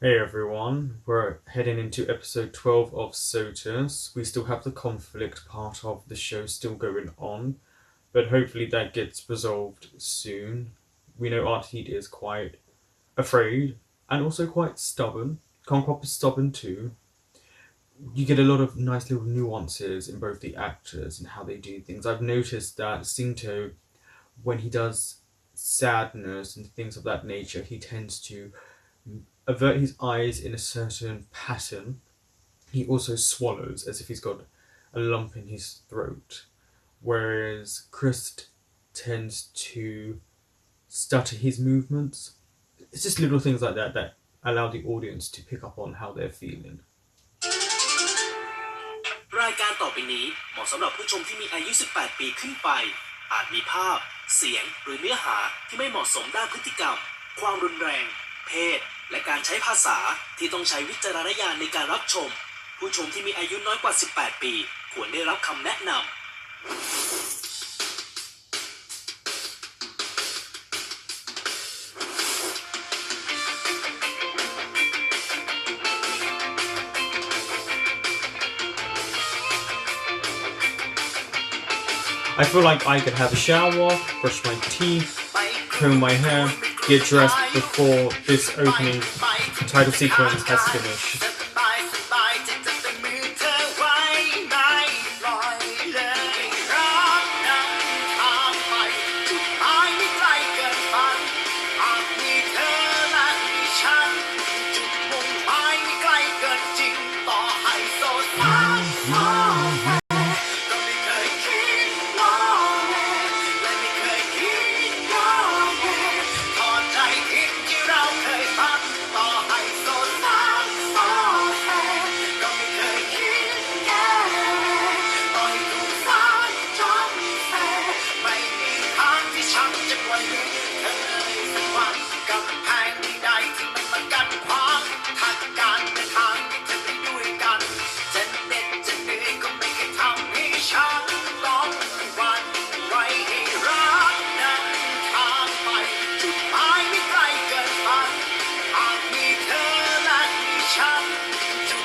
Hey everyone, we're heading into episode 12 of SOTUS. We still have the conflict part of the show still going on, but hopefully that gets resolved soon. We know Artide is quite afraid and also quite stubborn. Concrop is stubborn too. You get a lot of nice little nuances in both the actors and how they do things. I've noticed that Singto, when he does sadness and things of that nature, he tends to avert his eyes in a certain pattern. He also swallows as if he's got a lump in his throat, whereas Christ tends to stutter his movements. It's just little things like that that allow the audience to pick up on how they're feeling. รายการต่อไปนี้เหมาะสำหรับผู้ชมที่มีอายุ 18 ปีขึ้นไปอาจมีภาพเสียงหรือเนื้อหาที่ไม่เหมาะสมด้านพฤติกรรมความรุนแรงเพศและการใช้ภาษาที่ต้องใช้วิจารณญาณในการรับชมผู้ชมที่มีอายุน้อยกว่า 18 ปีควรได้รับคำแนะนำ I feel like I could have a shower, brush my teeth, comb my hair, get dressed before this opening title sequence has finished.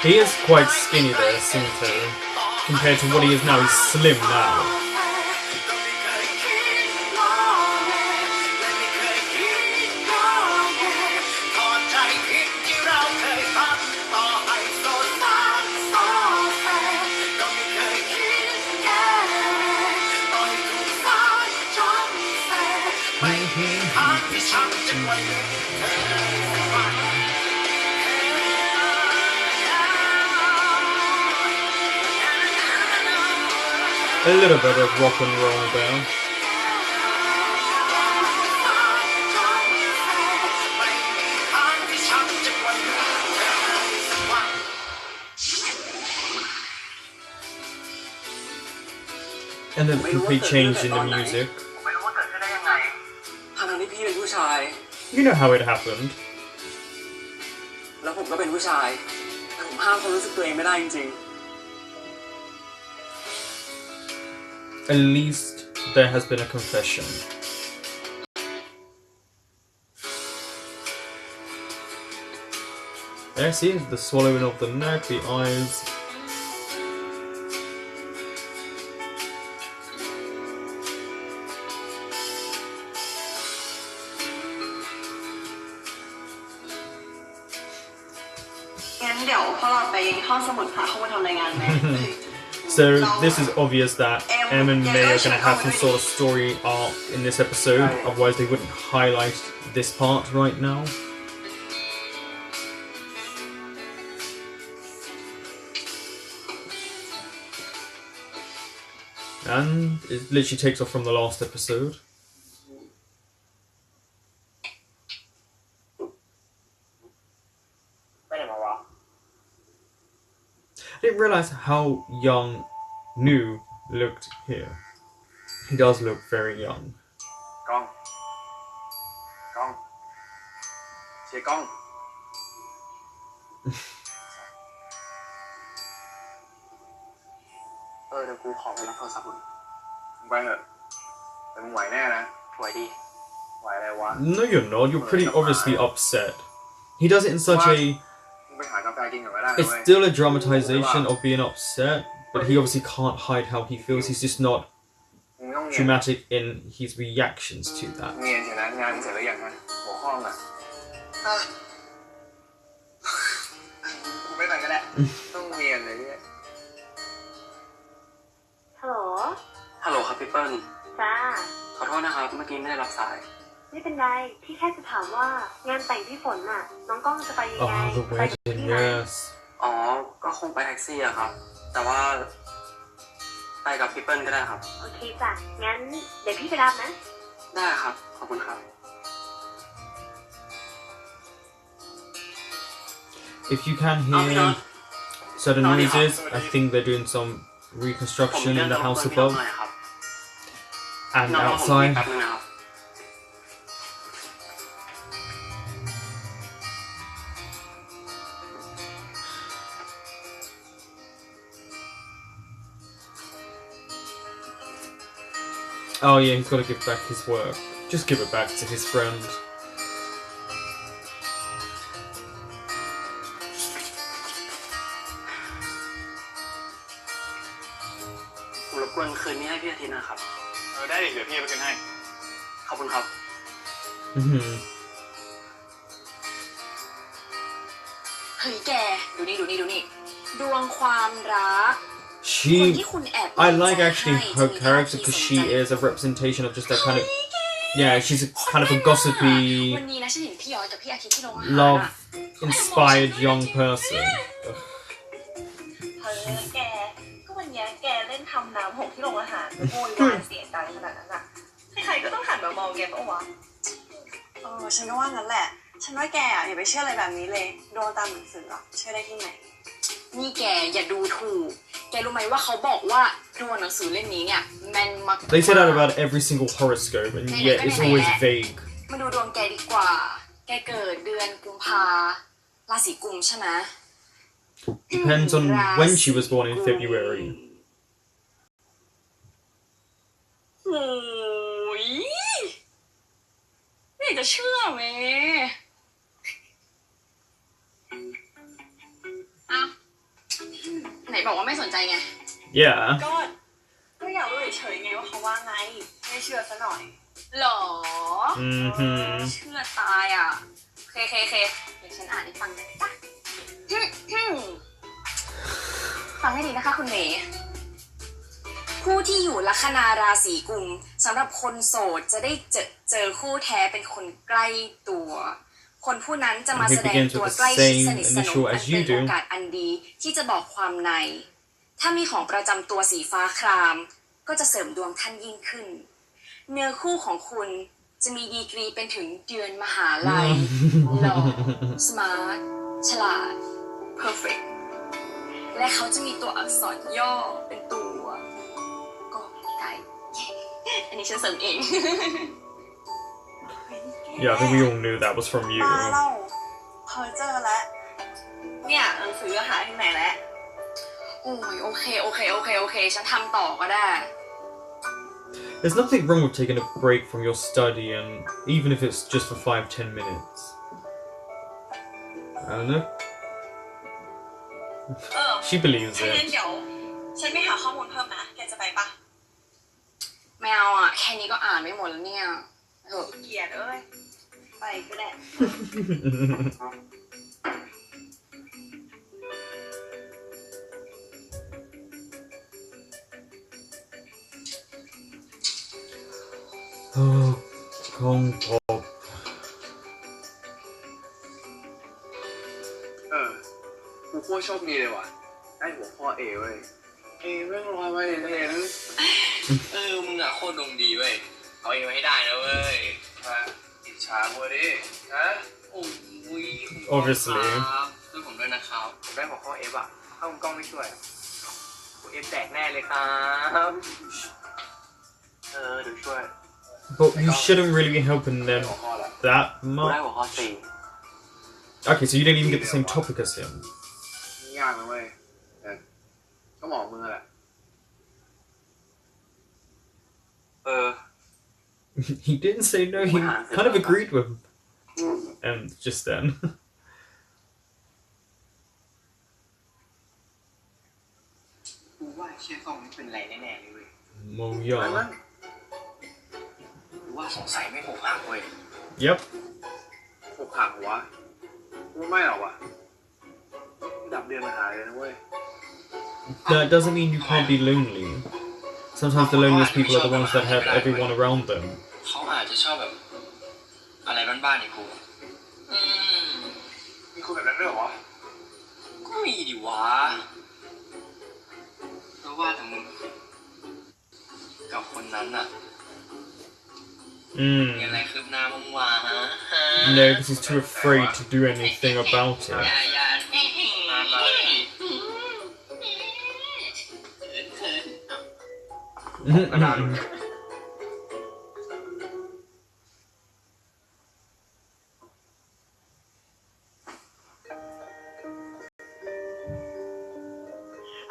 He is quite skinny there, Singto, compared to what he is now. He's slim now. A little bit of rock and roll there. And then a complete change in the music. You know how it happened. At least there has been a confession. There, see, the swallowing of the neck, the eyes. So this is obvious that Em and May are going to have some sort of story arc in this episode, otherwise they wouldn't highlight this part right now. And it literally takes off from the last episode. I didn't realise how young Nu looked here. He does look very young. Con. Chị con. Ơi,กูขอไปรับโทรศัพท์มึงไปเถอะแต่มึงไหวแน่นะไหวดิไหวอะไรวะ No, you're not. You're pretty obviously upset. he does it in such a... ไปหากาแฟกินก่อนก็ได้นะ It's เว้ย still a dramatization of being upset, but he obviously can't hide how he feels. He's just not มึงต้องเรียน dramatic in his reactions to that. เรียนเสร็จแล้วงานเสร็จแล้วยังฮะหัวข้ออ่ะกูไม่ไปก็ได้ ต้องเรียนเลยเนี่ย ฮัลโหล ฮัลโหลครับพี่เปิ้ล จ้า ขอโทษนะครับเมื่อกี้ไม่ได้รับสาย ไม่เป็นไรพี่แค่จะถามว่างานแต่งพี่ฝนน่ะ น้องก้องจะไปยังไง Oh, the ไปกับ wedding, พี่ไหม yes. อ๋อก็คงไปแท็กซี่อะครับแต่ว่าไปกับพี่เปิ้ลก็ได้ครับ โอเคจ้ะงั้นเดี๋ยวพี่ไปรับนะ ได้ครับขอบคุณครับ If you can hear sudden noises, I think they're doing some ผม reconstruction มีเรื่ in อง the จะรบ house กวนพี่น้อง above หน่อยครับ and น้องผมคุย outside. แป๊บนึงนะครับ Oh yeah, he's got to give back his work. Just give it back to his friend. ผมรบกวนคืนนี้ให้พี่อาทิตย์นะครับ ได้ดิเดี๋ยวพี่ไปกินให้ ขอบคุณครับ Mhm. เฮ้ยแกดูนี่ดวงความรัก คน She, ที่คุณแอบ I like actually her character because she is a representation of just that kind of, yeah, she's a kind of a วัน gossipy, นี้นะฉันเห็นพี่ย้อยกับพี่อาทิตย์ที่โรงอาหาร love อะ inspired young person. Ugh. เฮ้ยแก ก็วันเนี้ยแกเล่นทำน้ำหกที่โรงอาหารโวยวายเสียงดังขนาดนั้นอ่ะ ใครๆก็ต้องหันมามองแกปะวะ ฉันก็ว่างั้นแหละ ฉันว่าแกอ่ะอย่าไปเชื่ออะไรแบบนี้เลยโดนตามหนังสืออ่ะเชื่อได้ที่ไหน นี่แกอย่าดูถูก แกรู้ไหมว่าเขาบอกว่าดวงหนังสือเล่มนี้เนี่ยแม่นมาก They say that about every single horoscope, and yet it's always vague. มาดูดวงแกดีกว่า แกเกิดเดือนกุมภาราศีกุมใช่ไหม Depends on when she was born in February. โอ้ยไม่อยากจะเชื่อเมอ้าวไหนบอกว่าไม่สนใจไง Yeah. ก็อยากรู้เฉยๆไงว่าเขาว่าไง ไม่เชื่อซะหน่อย หรอ Mhm. เชื่อตายอ่ะเคเดี๋ยวฉันอ่านให้ฟังนะจ๊ะฟังให้ดีนะคะคุณเมย์ผู้ที่อยู่ลัคนาราศีกุมสำหรับคนโสดจะได้เจอคู่แท้เป็นคนใกล้ตัว คนผู้นั้นจะมาแสดงตัวใกล้ชิดสนิทสนมอันเป็นโอกาสอันดีที่จะบอกความใน ถ้ามีของประจำตัวสีฟ้าครามก็จะเสริมดวงท่านยิ่งขึ้น เนื้อคู่ของคุณจะมีดีกรีเป็นถึงเดือนมหาลัย หล่อ สมาร์ท ฉลาด เพอร์เฟกต์ และเขาจะมีตัวอักษรย่อเป็นตัวกอไก่ อันนี้ฉันเสริมเอง Yeah, I think we all knew that was from you. มาเล่าเพอเจอแล้ว เนี่ยหนังสือหาที่ไหนแล้ว โอ้ยโอเคฉันทำต่อก็ได้ There's nothing wrong with taking a break from your study, and even if it's just for 5-10 minutes. I don't know. She believes ถ้างั้น it. เดี๋ยวฉันไปหาข้อมูลเพิ่มนะ แกจะไปปะ ไม่เอาอ่ะ แค่นี้ก็อ่านไม่หมดแล้วเนี่ยเออ เกลียดเอ้ย ไปก็ได้ Oh, Kong Pop. กูโคตรโชคดีเลยว่ะ ได้หัวข้อเอเว้ย เอเรื่องลอยมาในทะเลนั้น มึงอะโคตรดวงดีเว้ยเอาเองไว้ให้ได้นะเว้ย อิจฉากูดิ ฮะ โอ้ย Obviously. ช่วยผมด้วยนะครับ ได้หัวข้อเอฟอ่ะ ถ้ามึงกล้องไม่ช่วยกูเอฟแตกแน่เลยครับ เดี๋ยวช่วย But you shouldn't really be helping ได้ them หัวข้อละ that กูได้ much. หัวข้อสี่ Okay, so you didn't even get the same topic as him. ยากนะเว้ยแต่ก็เหมาะมึงแหละ He didn't say no, he kind of agreed with him. Just then. เชี่ยกล้องนี่เป็นไรแน่ๆเลยเว้ย Moya. หรือว่าสงสัยไม่อกหักเว้ย Yep. อกหักวะไม่หรอกวะดับเดือนมาหายเลยนะเว้ย That doesn't mean you can't be lonely. Sometimes the loneliest people are the ones that have everyone around them. เขาอาจจะชอบแบบอะไรบ้านๆอย่างกู มีคนแบบนั้นด้วยเหรอวะ ก็มีดิวะแล้วว่าแต่มึงกับคนนั้นอะมีอะไรคืบหน้าบ้างวะ No, because he's too afraid to do anything about it.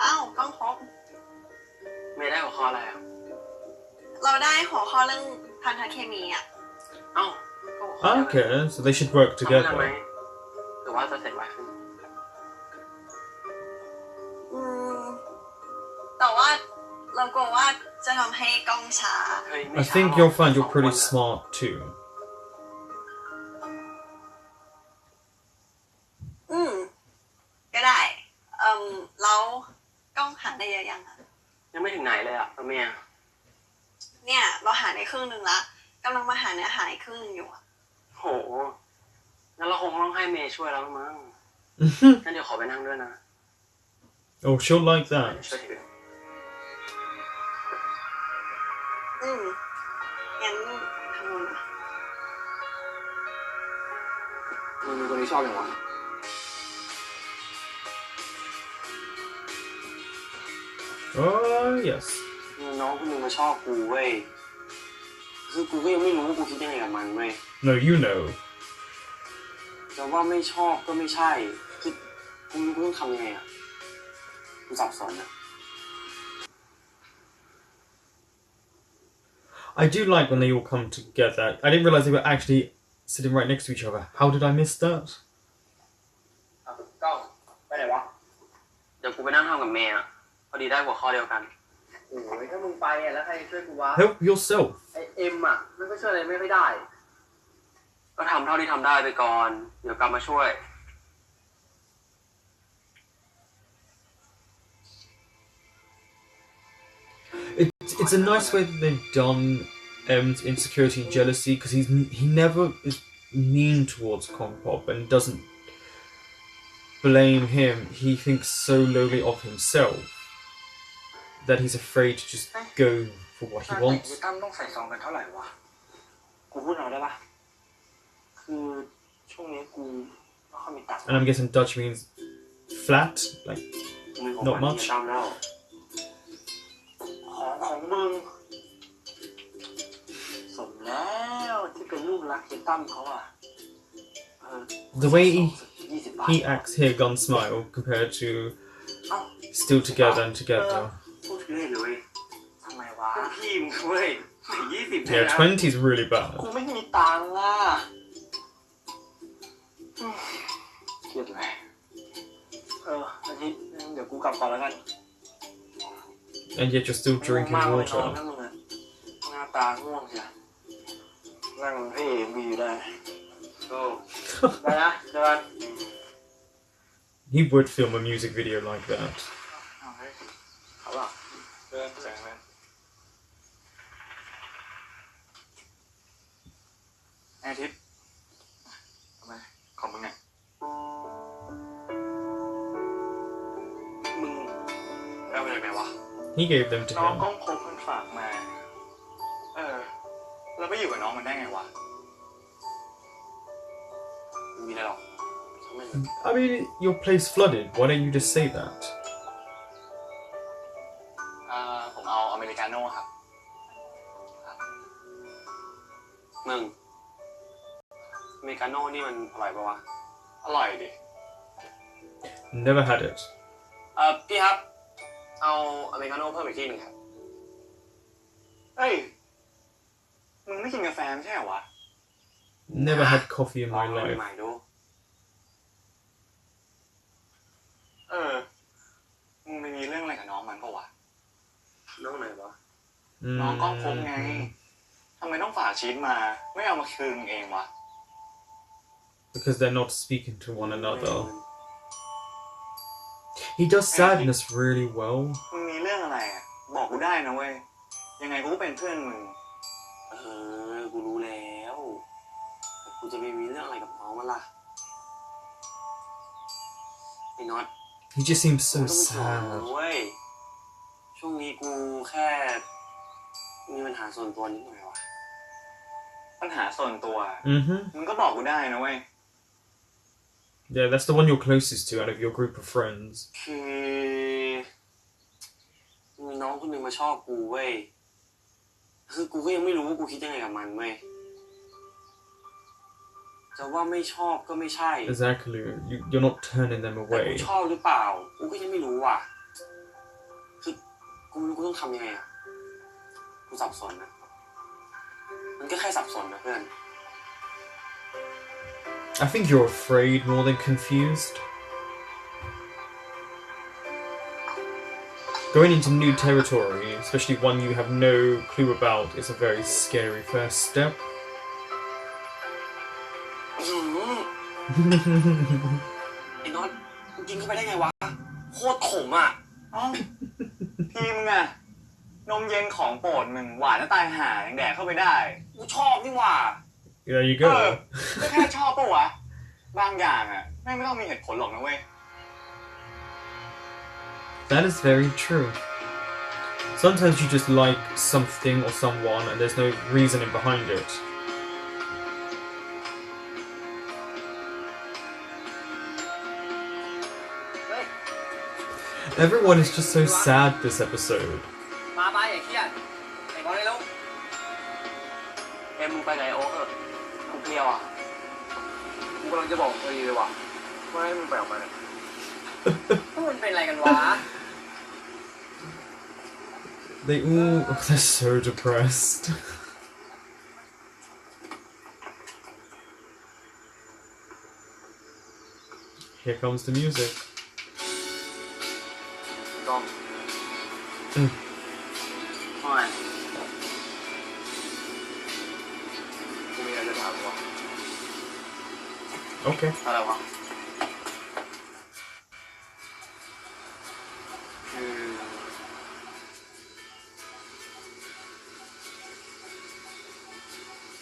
อ้าวกล้องพบ ไม่ได้หัวข้ออะไรอ่ะ เราได้หัวข้อเรื่องพันธเคมีอ่ะ เอ้าก็หัวข้อเดียวกัน Okay, so they should work ทำได้ไหม together. หรือว่าจะเสร็จไวขึ้น อืมแต่ว่าเรากลัวว่าจะทำให้กล้องช้า เฮ้ยไม่ I ช้า think หรอก you'll find you're สอง pretty คนอะ smart too. ก็ได้แล้วกล้องหาได้เยอะยังอะ ยังไม่ถึงไหนเลยอ่ะเมีย เนี่ยเราหาได้ครึ่งนึงละกำลังมาหาเนื้อหาอีกครึ่งนึงอยู่อะ โหงั้นเราคงต้องให้เมย์ช่วยแล้วมั้งงั้นเดี๋ยวขอไปนั่งด้วยนะ Oh, she'll like that. ช่วยถือ งั้นทำนู่นนะ มึงเป็นคนที่ชอบอย่างวะ Oh, yes. น้องกูมึงมาชอบกูเว้ยคือกูก็ยังไม่รู้ว่ากูคิดยังไงกับมันเว้ย No, you know. แต่ว่าไม่ชอบก็ไม่ใช่คือกูไม่รู้ต้องทำยังไงอ่ะกูสับสนอ่ะ I do like when they all come together. I didn't realize they were actually sitting right next to each other. How did I miss that? กล้องไปไหนวะ เดี๋ยวกูไปนั่งทำกับเมย์อ่ะพอดีได้หัวข้อเดียวกัน โอ้ยถ้ามึงไปอ่ะแล้วใครช่วยกูวะ Help yourself. ไอเอ็มอ่ะมันก็ช่วยอะไรไม่ได้ ก็ทำเท่าที่ทำได้ไปก่อนเดี๋ยวกลับมาช่วย It's a nice way that they've done M's insecurity and jealousy because he never is mean towards Kongpop and doesn't blame him. He thinks so lowly of himself that he's afraid to just go for what he ตั้ wants. มต้องใส่ซองกันเท่าไหร่วะ กูพูดเอาได้ปะคือช่วงนี้กูไม่ค่อยมีตังค์ And I'm guessing Dutch means flat, like มือของ not มัน much. ตามแล้วของมึงสมแล้วที่เป็นลูกรักเฮียตั้มเขาอ่ะ The way 20 บาท he acts here, Gun Smile, compared to Still Together and Together. พูดเล่นเลยทำไมวะพี่มึงเว้ย20 Yeah, 20's really กู bad. ไม่มีตังค์อ่ะเครียดเลยอาทิตย์เดี๋ยวกูกลับก่อนแล้วกัน And yet you're still drinking มากเลยนอน water. นะมึงอะหน้าตาง่วงเชียวนั่งพี่บีได้โอ้ไปนะเดี๋ยวกัน He would film a music video like that. เอาล่ะเดินแสงเลยอาทิตย์ทำไมของมึงไงมึงเอาไปจากไหนวะ He gave them to น้อง him. ก้องพบมันฝากมาแล้วไปอยู่กับน้องมันได้ไงวะมีอะไรหรอกทำไม I mean, your place flooded. Why don't you just say that? ผมเอาอเมริกาโน่ครับมึงอเมริกาโน่นี่มันอร่อยปะวะอร่อยดิ Never had it. พี่ครับเอาอเมริกาโน่เพิ่มอีกที่หนึ่งครับเฮ้ยมึงไม่กินกาแฟไม่ใช่เหรอวะ Never had coffee in ลอง my อะไร life. ใหม่ๆดูมึงไปมีเรื่องอะไรกับน้องมันปะวะ น้องกล้องพบไงทำไมต้องฝากชีทมาไม่เอามาคืนเองวะ Because they're not speaking to one another. He does sadness really well. มึงมีเรื่องอะไรอ่ะบอกกูได้นะเว้ยยังไงกูก็เป็นเพื่อนมึง กูรู้แล้วแต่กูจะไม่มีเรื่องอะไรกับน้องมันล่ะไอ้น็อต He just seems กู so ต้องเป็นห่วงมึง sad. เว้ยช่วงนี้กูแค่มีปัญหาส่วนตัวนิดหน่อยวะ ปัญหาส่วนตัว Mm-hmm. มึงก็บอกกูได้นะเว้ย Yeah, that's the one you're closest to out of your group of friends. คือมีน้องคนหนึ่งมาชอบกูเว้ยคือกูก็ยังไม่รู้ว่ากูคิดยังไงกับมันเว้ยจะว่าไม่ชอบก็ไม่ใช่ Exactly. You're not turning them แต่กู away. ชอบหรือเปล่ากูก็ยังไม่รู้ว่ะคือกูไม่รู้กูต้องทำยังไงอ่ะกูสับสนนะมันก็แค่สับสนนะเพื่อน I think you're afraid more than confused. Going into new territory, especially one you have no clue about, is a very scary first step. ไอ้น็อตมึงกินเข้าไปได้ไงวะโคตรขมอ่ะ เอ้าพี่มึงอะนมเย็นของโปรดมึงหวานแล้วตายห่ายังแดกเข้าไปได้ กูชอบนี่หว่า There you เออ go. ก็แค่ชอบปะวะบางอย่างอะแม่งไม่ต้องมีเหตุผลหรอกนะเว้ย That is very true. Sometimes you just like something or someone and there's no reasoning behind it. Everyone is just so sad this episode. มาไปไอ้เหี้ยไอ้บอลได้แล้วมึงไปกับไอ้โอ๊คเถอะกูเพลียวอ่ะ กูกำลังจะบอกพอดีเลยว่ะว่าให้มึงไปออกมาเนี่ย พวกมันเป็นอะไรกันวะ They all... Oh, they're so depressed. Here comes the music. ต้อง ทำไม กูมีอะไรจะถามว่ะ Okay. อะไรวะ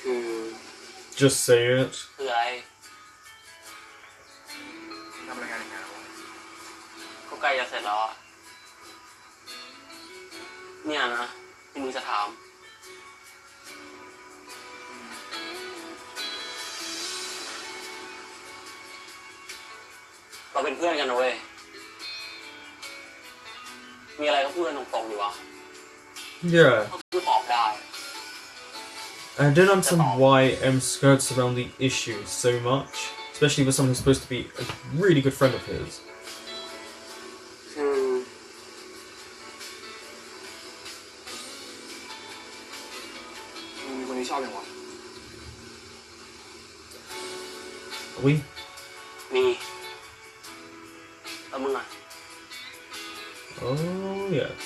คือ Just say it. คืออะไร ทำรายงานอีกงานวะ ก็ใกล้จะเสร็จแล้วอ่ะเนี่ยนะที่มึงจะถามเราเป็นเพื่อนกันนะเว้ยมีอะไรก็พูดกันตรงๆดีวะ Yeah. กูตอบได้ I don't understand why M skirts around the issue so much, especially with someone who's supposed to be a really good friend of his. คือมึงมีคนที่ชอบยังวะ We? มีแล้วมึงอ่ะ Oh, yes.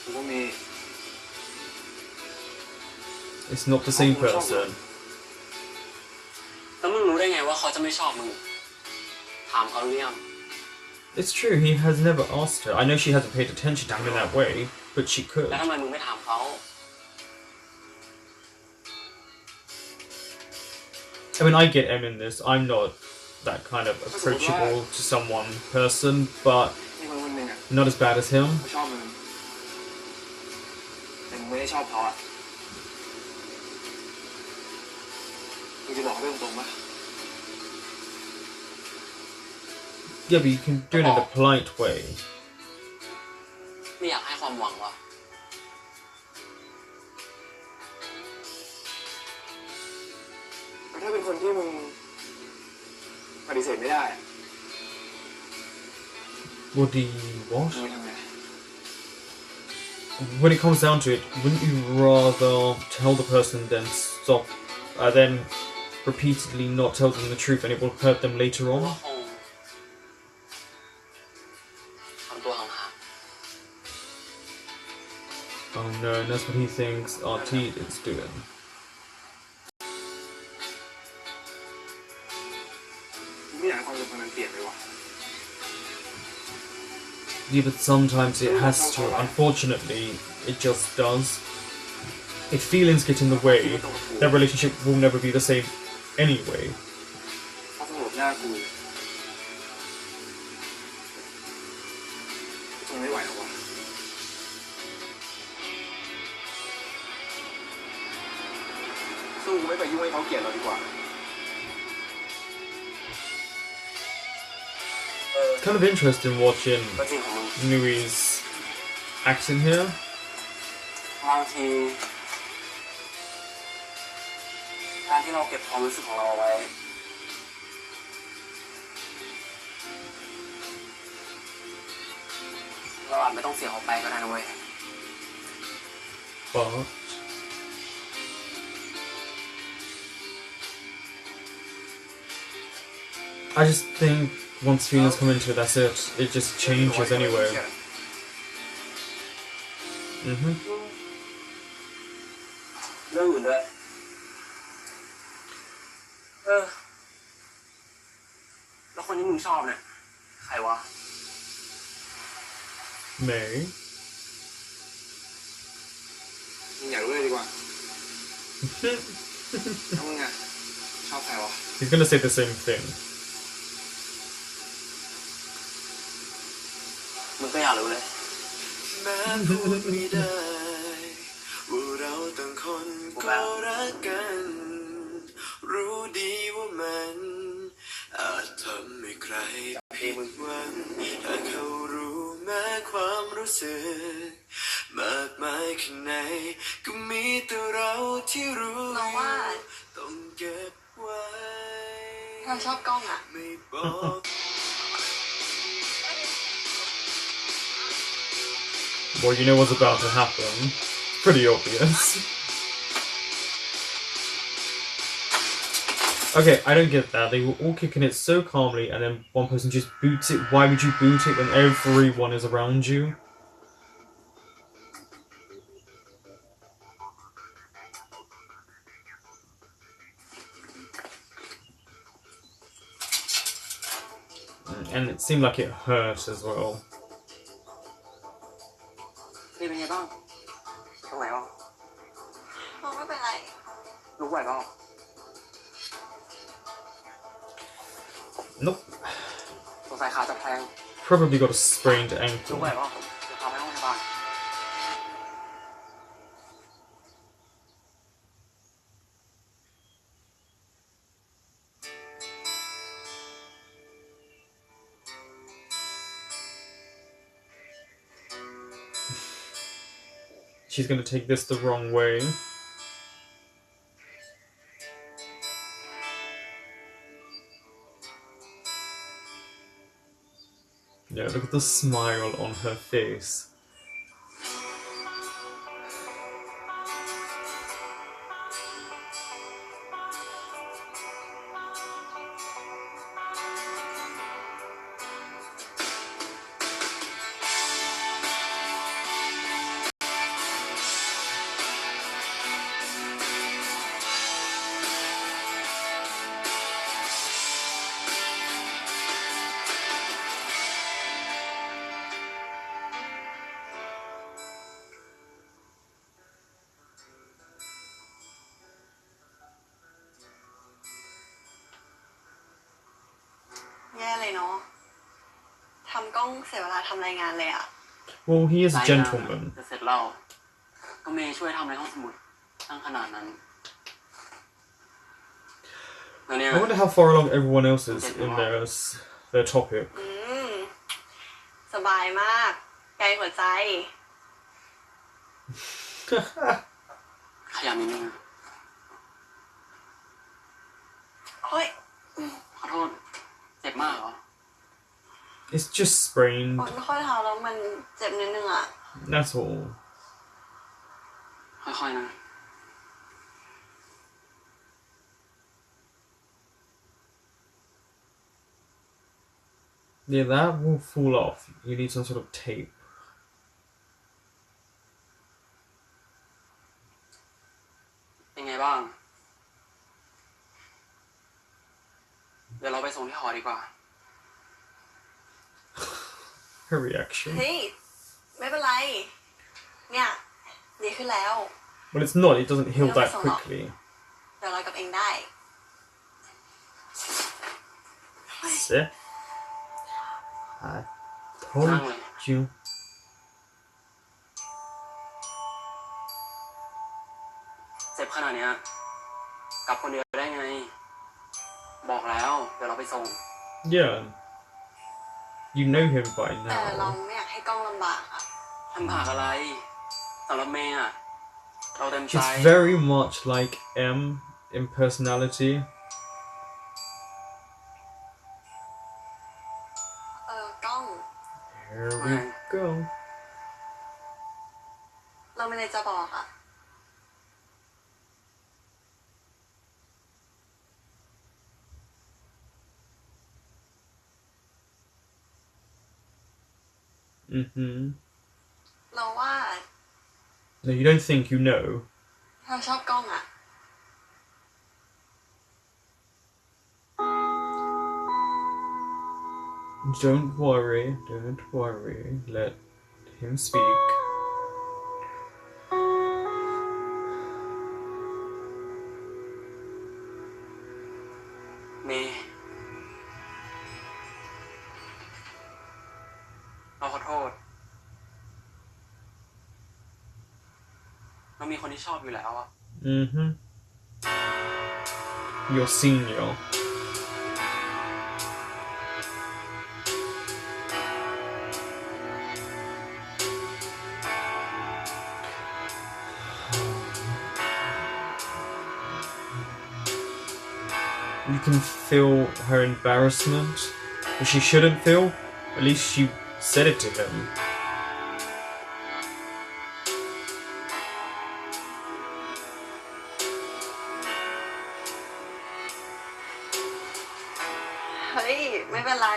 กูก็มี It's not the same person. แล้วมึงรู้ได้ไงว่าเขาจะไม่ชอบมึงถามเขาหรือยัง It's true, he has never asked her. I know she hasn't paid attention to him in that way, but she could. แล้วทำไมมึงไม่ถามเขา I mean, I get M in this. I'm not that kind of approachable to someone person, but มีคนคนหนึ่งอ่ะ not as bad as him. เขาชอบมึงแต่มึงไม่ได้ชอบเขาอ่ะมึงจะบอกเขาตรงๆปะ Yeah, but you can do it in a polite way. ไม่อยากให้ความหวังว่ะ ถ้าเป็นคนที่มึงปฏิเสธไม่ได้อะ What do you มึง what? จะทำไง When it comes down to it, wouldn't you rather tell the person than stop, then repeatedly not tell them the truth and it will hurt them later ก็ on? คงทำตัวห่าง Oh no, and that's what he thinks RT is doing. Yeah, but sometimes it has to. Unfortunately, it just does. If feelings get in the way, that relationship will never be the same anyway. เขาสงบหน้ากูทนไม่ไหวแล้ววะสู้ไม่ไปยุ่งให้เขาเกลียดเราดีกว่า Kind of interesting watching ก็จริงของมึง Nui's accent here. บางทีการที่เราเก็บความรู้สึกของเราเอาไว้ เราอาจไม่ต้องเสียเขาไปก็ได้นะเว้ย But I just think once feelings come into it, that's it. It just changes anyway. Mm-hmm. เรื่องอื่นด้วยแล้วคนที่มึงชอบเนี่ยใครวะ May. มึงอยากรู้เลยดีกว่าแล้วมึงอะชอบใครวะ He's gonna say the same thing. มึงก็อยากรู้เลย แม้พูดไม่ได้ว่าเราต่างคนก็รักกัน รู้ดีว่ามันอาจทำให้ใครผิดหวังถ้าเขารู้แม้ความรู้สึกมากมายข้างในก็มีแต่เราที่รู้ น้องว่า ต้องเก็บไว้ เราชอบกล้องอ่ะ ไม่บอก Well, you know what's about to happen. Pretty obvious. Okay, I don't get that. They were all kicking it so calmly and then one person just boots it. Why would you boot it when everyone is around you? And it seemed like it hurt as well. นี่เป็นไงบ้างตรงไหนบ้าง ไม่เป็นไร รู้ไหวบ้าง Nope. สงสัยขาจะแพง Probably got a sprained รู้ไหว ankle. บ้างจะพาไปห้องพยาบาล She's gonna take this the wrong way. Yeah, look at the smile on her face.แย่เลยเนาะทำกล้องเสียเวลาทำรายงานเลยอ่ะ Well, he is a รายงาน gentleman. จะเสร็จแล้วก็เมย์ช่วยทำในห้องสมุดตั้งขนาดนั้นแล้วเนี่ย I wonder how far along everyone else is in their topic. สบายมากไกลหัวใจ ขยันนิดนึงนะ โอ้ย ขอโทษเจ็บมากเหรอ It's just sprained. ปวดข้อเท้าแล้วมันเจ็บนิดนึงอ่ะ That's all. ค่อยๆนะ Yeah, that will fall off. You need some sort of tape. เราไปส่งที่หอดีกว่า Her reaction. เฮ้ยไม่เป็นไรเนี่ยดีขึ้นแล้ว Well, it's not. It doesn't heal that quickly. เดี๋ยวเรากับเองได้ See? I told you. เจ็บขนาดเนี้ยกลับคนเดียวได้ไง บอกแล้วเดี๋ยวเราไปส่ง Yeah. You know him by แต่เรา now. ไม่อยากให้กล้องลำบากอะ ลำบากอะไรสำหรับเมย์อะเราเต็มใจ She's very much like M in personality. กล้อง Here we go. เราไม่ได้จะบอกอะ Mm-hmm. เราว่า No, you don't think you know. เราชอบกล้องอะ Don't worry. Let him speak. เมย์เราขอโทษเรามีคนที่ชอบอยู่แล้วอะ Mm-hmm. Your senior. You can feel her embarrassment, but she shouldn't feel. At least she said it to him. เฮ้ยไม่เป็นไร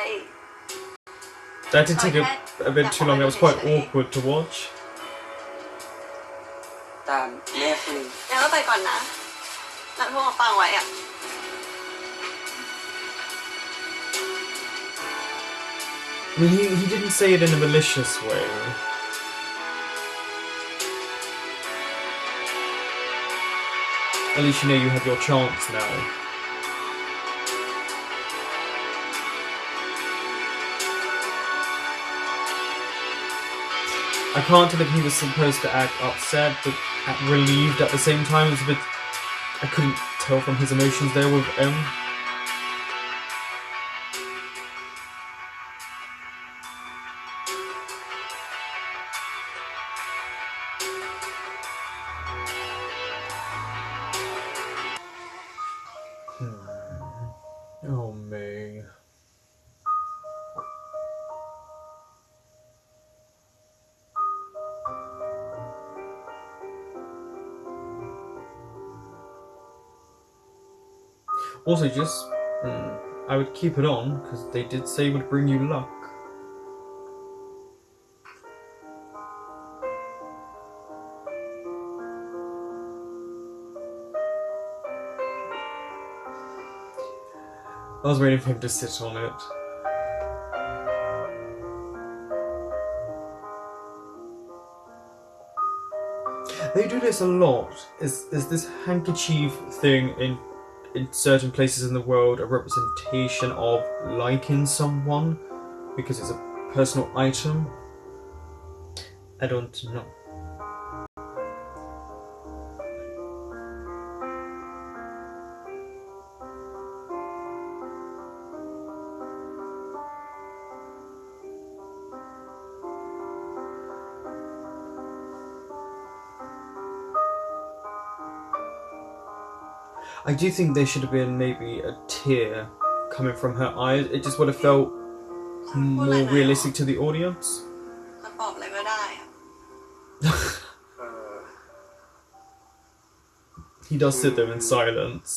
That did take a bit too long. That was quite awkward to watch. แต่เมย์คือ งั้นเราไปก่อนนะนัดพวกมาปังไว้อะ I mean, he didn't say it in a malicious way. At least you know you have your chance now. I can't tell if he was supposed to act upset but relieved at the same time. It was a bit... I couldn't tell from his emotions there with M. Oh, May. Also, just I would keep it on because they did say it would bring you luck. I was waiting for him to sit on it. They do this a lot. Is this handkerchief thing in certain places in the world a representation of liking someone because it's a personal item? I don't know. I do think there should have been maybe a tear coming from her eyes. It just would have felt more realistic to the audience. มันปลอบอะไรก็ได้อะ He does sit there in silence.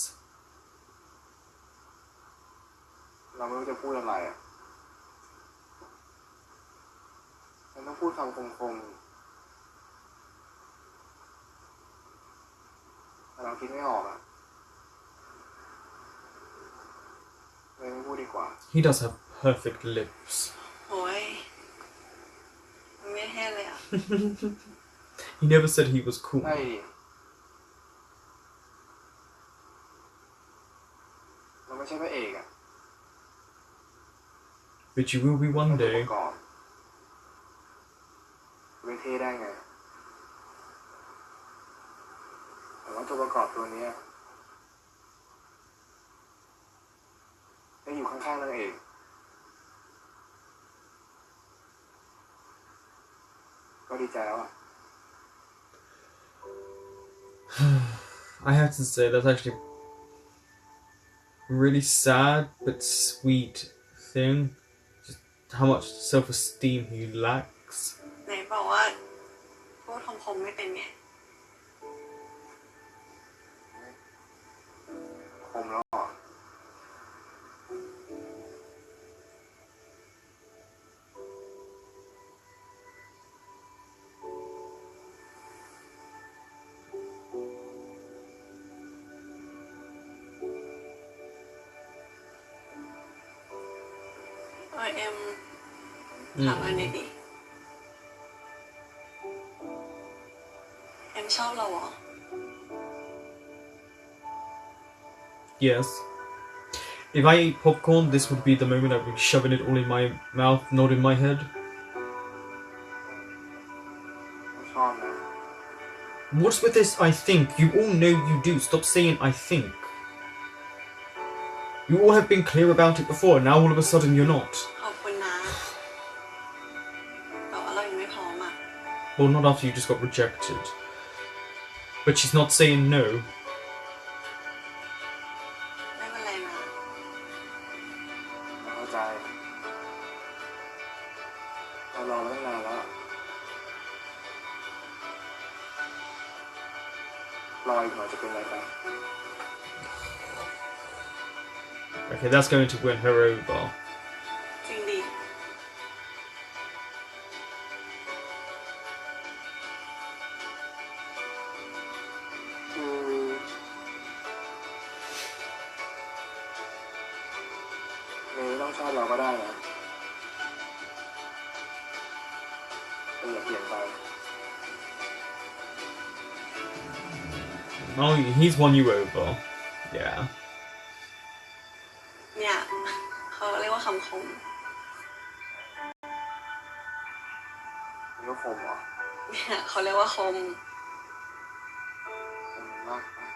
เราไม่รู้จะพูดอะไรอ่ะมันต้องพูดคำคมๆแต่เราคิดไม่ออกอ่ะเลยไม่พูดดี He does have perfect lips. โอ้ยมันไม่เท่เลยอ่ะ He never said he was cool. ได้ดิเราไม่ใช่พระเอกอะ But you will be one ตัวป day. ระกอบไม่เท่ได้ไงแต่ว่าตัวประกอบตัวเนี้ยได้อยู่ข้างๆนางเอกก็ดีใจแล้วอะ I have to say that's actually a really sad but sweet thing. Just how much self-esteem he lacks. ไหนบอกว่าพูดคมๆไม่เป็นไง คมแล้วอ่ะ เอ็มถามอันนี้ดิเอ็มชอบเราเหรอ Yes. If I ate popcorn, this would be the moment I'd be shoving it all in my mouth, not in my head. ชอบนะ What's with this I think? You all know you do. Stop saying I think. You all have been clear about it before, now all of a sudden you're not. ขอบคุณนะแต่ว่าเรายังไม่พร้อมอ่ะ Well, not after you just got rejected. But she's not saying no. ไม่เป็นไรนะ เราเข้าใจเรารอมาตั้งนานแล้วรออีกหน่อยจะเป็นไรไป Okay, that's going to win her over. จริงดิ เมย์ไม่ต้องชอบเราก็ได้นะแต่อย่าเปลี่ยนไป Oh, he's won you over. Yeah. เนี่ยเขาเรียกว่าคำคม นี่ก็คมเหรอ เนี่ยเขาเรียกว่าคม คมมากปะ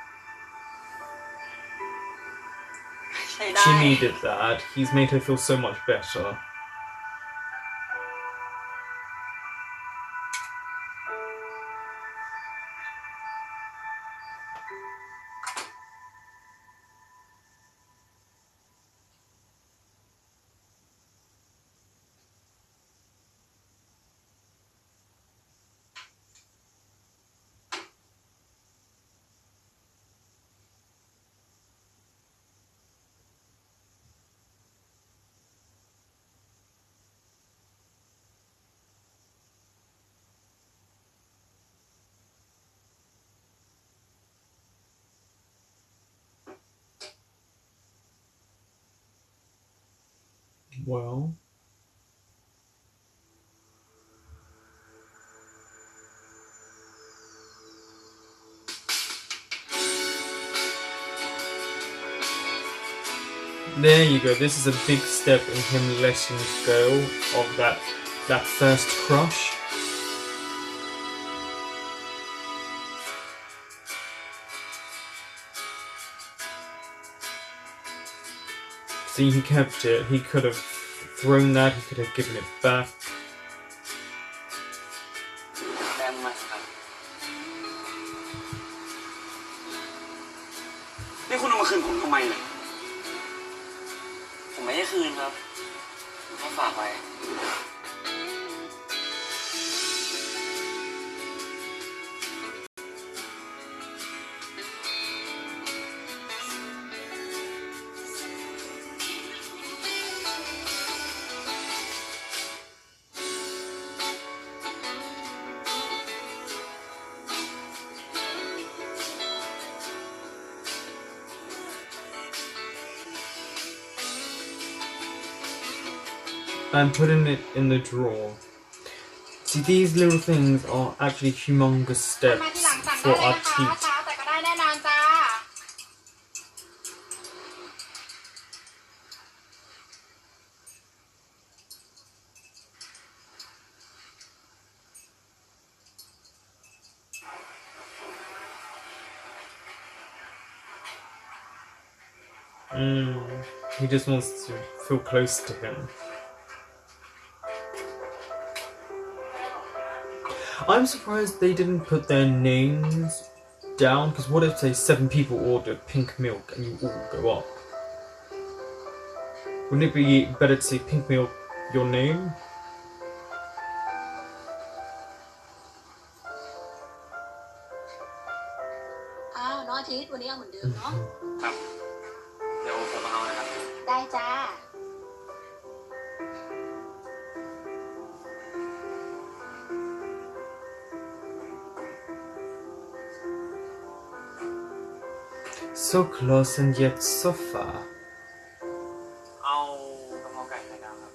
ใช้ได้ She needed that. He's made her feel so much better. Well. There you go. This is a big step in him letting go of that first crush. See, he kept it. He could have thrown that. He could have given it back. แอมมาครับนี่คุณเอามาคืนผมทำไมเนี่ยผมไม่ได้คืนครับผมแค่ฝากไว้ and putting it in the drawer. See, these little things are actually humongous มา steps ที่หลังสั่ง for ได้เลย our นะคะ teeth. เช้าแต่ก็ได้แน่นอนจ้า He just wants to feel close to him. I'm surprised they didn't put their names down, because what if, say, 7 people ordered pink milk and you all go up? Wouldn't it be better to say pink milk, your name? อ้าวน้องอาทิตย์วันนี้เอาเหมือนเดิมเนาะ ครับ เดี๋ยวผมเอานะครับ ได้จ้า So close and yet so far. เอากะเพราไก่ไข่ดาวครับ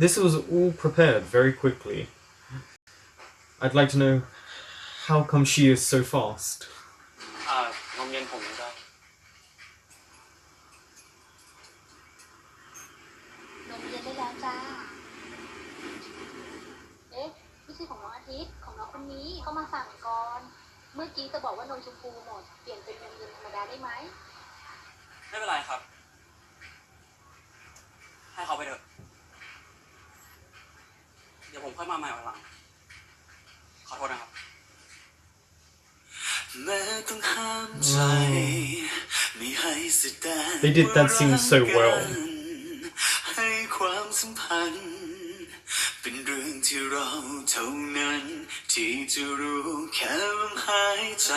This was all prepared very quickly. I'd like to know how come she is so fast. นมเย็นผมก็ นมเย็นได้แล้วจ้า เอ๊ะไม่ใช่ของน้องอาทิตย์ของน้องคนนี้เขามาสั่งก่อน เมื่อกี้จะบอกว่านมชมพูหมด เปลี่ยนเป็นนมเย็นธรรมดาได้ไหม ไม่เป็นไรครับ ให้เขาไปเถอะ เดี๋ยวผมค่อยมาใหม่วันหลัง ขอโทษนะครับ They did that scene so well. ให้ความสัมพันธ์เป็นเรื่องที่เราเท่านั้นที่จะรู้แค่ลมหายใจ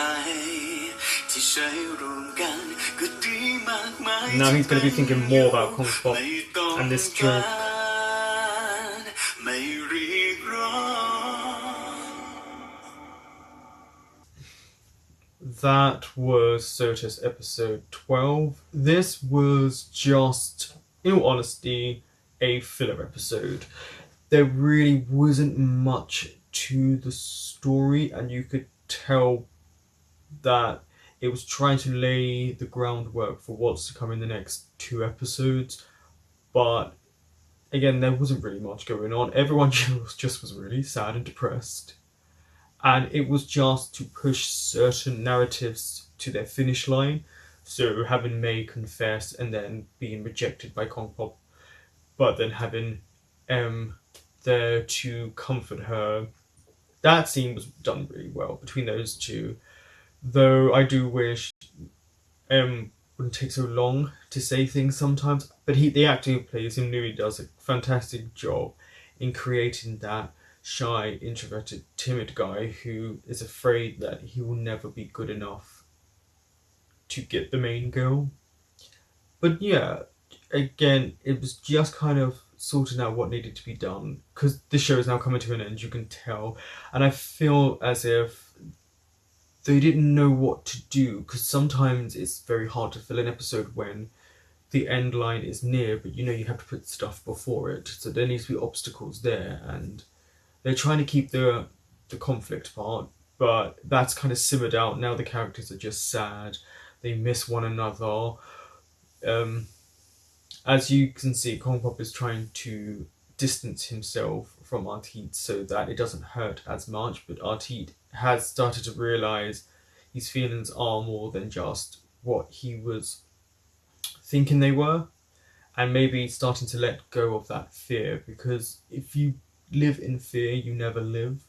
ที่ใช้รวมกันก็ดีมากมาย Now he's going to be thinking more about Kong Pop and this joke. ไม่เรียกร้อง That was SOTUS episode 12. This was just, in all honesty, a filler episode. There really wasn't much to the story, and you could tell that it was trying to lay the groundwork for what's to come in the next 2 episodes. But again, there wasn't really much going on. Everyone just was really sad and depressed. And it was just to push certain narratives to their finish line. So having May confess and then being rejected by Kong Pop, but then having M there to comfort her. That scene was done really well between those two. Though I do wish M wouldn't take so long to say things sometimes. But the actor who plays him really does a fantastic job in creating that shy, introverted, timid guy who is afraid that he will never be good enough to get the main girl. But yeah, again, it was just kind of sorting out what needed to be done, because the show is now coming to an end, you can tell, and I feel as if they didn't know what to do, because sometimes it's very hard to fill an episode when the end line is near, but you know you have to put stuff before it, so there needs to be obstacles there, and they're trying to keep the conflict part, but that's kind of simmered out. Now the characters are just sad, they miss one another. As you can see, Kong Pop is trying to distance himself from Artide so that it doesn't hurt as much, but Artide has started to realise his feelings are more than just what he was thinking they were, and maybe starting to let go of that fear, because if you live in fear, you never live.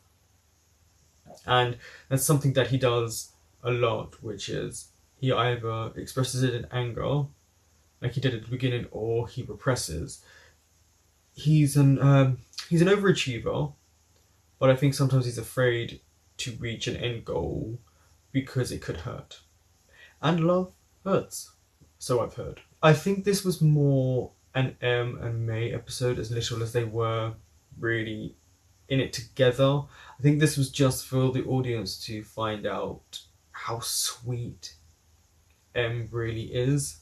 And that's something that he does a lot, which is he either expresses it in anger, like he did at the beginning, or he represses. He's an overachiever, but I think sometimes he's afraid to reach an end goal because it could hurt. And love hurts, so I've heard. I think this was more an M and May episode, as little as they were really in it together. I think this was just for the audience to find out how sweet M really is,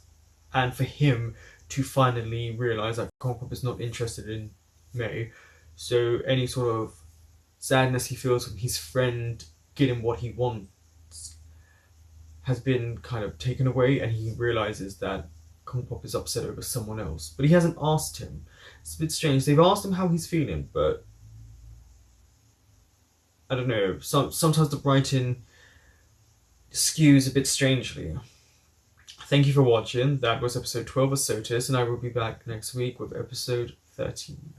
and for him to finally realise that Kongpop is not interested in May. So any sort of sadness he feels from his friend getting what he wants has been kind of taken away, and he realises that Kongpop is upset over someone else. But he hasn't asked him. It's a bit strange. They've asked him how he's feeling, but I don't know. Sometimes the writing skews a bit strangely. Thank you for watching. That was episode 12 of SOTUS, and I will be back next week with episode 13.